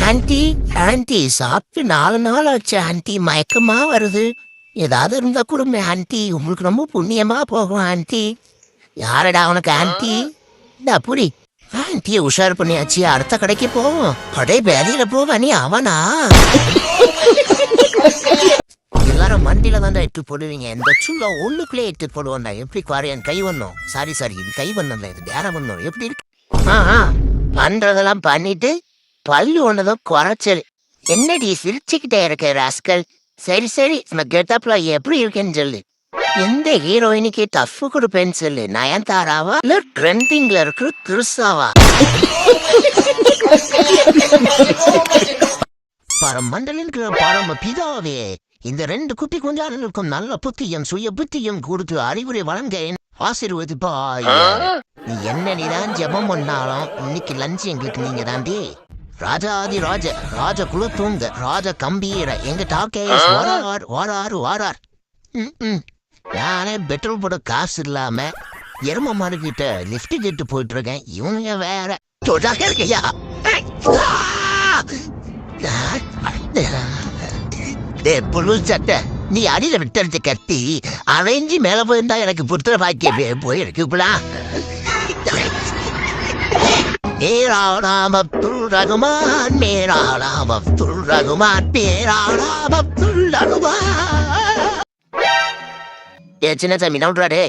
Aunty aunty சாப்பிட்டு 4 நாள் ஆச்சு ஆன்ட்டி, மயக்கமா வருது. ஏதாவது இருந்தா கொடுங்க ஆன்ட்டி, உங்களுக்கு ரொம்ப புண்ணியமா போகும் ஆன்ட்டி. யாரடா உனக்கு ஆன்ட்டி? இந்த புடி ஆன்ட்டியை உஷார் பண்ணியாச்சு, அடுத்த கடைக்கு போவோம். கடை வேலையில போவ நீ அவனா? எல்லாரும் மண்டியில தான் இட்டு போடுவீங்க, இந்த சுள்ள ஒண்ணுக்குள்ளே இட்டு போடுவோம்டா. எப்படி குறையன் கை வண்ணம்? சாரி இது கை வண்ணம்ல, இது வேற வண்ணம். எப்படி இருக்கு? பண்றதெல்லாம் பண்ணிட்டு பல்லு ஒன்னதும் குறைச்சல். என்னடி சிரிச்சுக்கிட்டே இருக்க ராஸ்கல்? சரி நம்ம கெட்டப்ல எப்படி இருக்கேன்னு சொல்லு. எந்த ஹீரோயினுக்கு டஃப் கொடுப்பேன்னு சொல்லு. நயன்தாராவா இல்ல ட்ரெண்டிங்ல இருக்கிற திருசாவா? பரமண்டலின் பரம பிதாவே, இந்த 2 குட்டி குஞ்சானுக்கும் நல்ல புத்தியும் சுய புத்தியும் கொடுத்து அறிவுரை வழங்க ஆசீர்வதிப்பாய். நீ என்ன நீதான் ஜெபம் பண்ணாலும் இன்னைக்கு லஞ்ச் எங்களுக்கு நீங்க தாண்டி. ராஜாதி ராஜ குல தூங்க ராஜ கம்பீர எங்க டாக்கேஸ் வாரார். நானே பெட்ரோல் போட காசு இல்லாம எரும மாடுகிட்ட லிப்ட் கேட்டு போயிட்டு இருக்கேன். இவங்க வேற சொல்லாக இருக்கையா? புழு சட்டை, நீ அடியில விட்டு கட்டி அரைஞ்சி மேல போயிருந்தா எனக்கு புத்திர பாக்கிய போயிருக்குங்களா? मेरा नाम अब्दुल रघुमान, मेरा नाम अब्दुल रघुमान, मेरा नाम अब्दुल रघुमान. சின்ன சாமி நவுறாடே,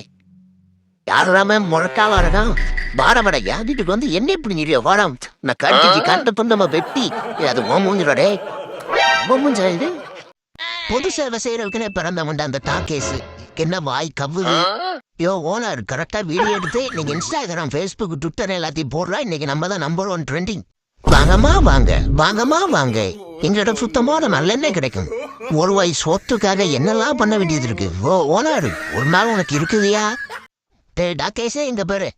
யாராம முழக்கால இருக்கான். வாரவட என் வீட்டுக்கு வந்து என்ன இப்படி நிறைய வாரம் நான் கட்டிச்சு கண்ட நம்ம வெட்டி அது மூஞ்சிடே மூஞ்சா. இது பொது சேவை செய்யறதுக்குன்னே பிறந்தவன்டா அந்த டாக்கேஸ். என்ன வாய் கவுது. யோ ஓனர், கரெக்டா வீடியோ எடுத்து நீங்க இன்ஸ்டாகிராம், ஃபேஸ்புக், ட்விட்டர் எல்லாத்தையும் போடுறா. இன்னைக்கு நம்ம தான் நம்பர் 1 ட்ரெண்டிங். வாங்கம்மா வாங்க. எங்கிட்ட சுத்தமான நல்லெண்ணெய் கிடைக்கும். ஒரு வாய் சோத்துக்காக என்னெல்லாம் பண்ண வேண்டியது இருக்கு. ஓ ஓனர், ஒரு நாள் உனக்கு இருக்குதியா? டாக்கேஸே இங்க பாரு.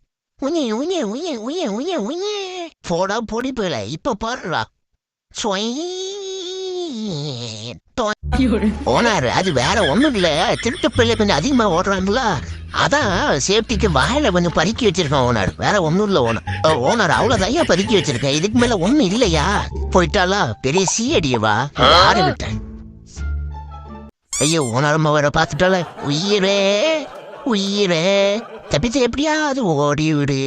போடா பொடி போயில. இப்ப பாருடா. ஓனர், அது வேற ஒண்ணும் இல்ல. திருட்டு பிள்ளை கொஞ்சம் அதிகமா ஓடுறாங்களா, அதான் சேஃப்டிக்கு வாயில கொஞ்சம் பதுக்கி வச்சிருக்கேன் ஓனர். வேற ஒண்ணும் இல்ல ஓனர் அவ்வளவுதான் பதுக்கி வச்சிருக்கேன். இதுக்கு மேல ஒண்ணும் இல்லையா? போயிட்டாலா பெரிய சீடியவா ஆரம்பிட்டேன். ஐயோ ஓனர் அம்மா வேற பாத்துட்டால. உயிரே தப்பிச்சு எப்படியாவது ஓடி விடு.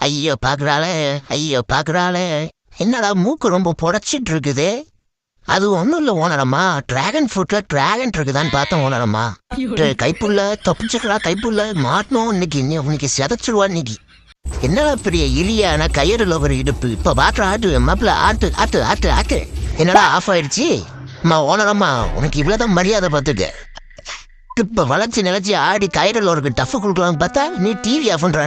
ஐயோ பாக்குறாளே. என்னடா மூக்கு ரொம்ப புடைச்சிட்டு இருக்குது? அது ஒண்ணும் இல்ல ஓனரம்மா, டிராகன் ஃப்ரூட்ல டிராகன் இருக்குதான்னு பார்த்தோம் ஓனரம்மா. கைப்புள்ள தப்பிச்சுக்கிறா, கைப்புள்ள மாட்டணும் இன்னைக்கு செதச்சிடுவா இன்னைக்கு. என்னடா பெரிய இலியான கயிறுல ஒரு இடுப்பு. இப்ப பாட்டு ஆட்டு மாப்பிள்ள ஆட்டு. என்னடா ஆஃப் ஆயிடுச்சு? அம்மா ஓனரம்மா, உனக்கு இவ்வளவுதான் மரியாதை பார்த்துக்க. இப்ப வளைச்சு நினைச்சு ஆடி கயிறுல ஒரு டஃப் கொடுக்கலாம்னு பார்த்தா நீ டிவி ஆஃப் பண்ற.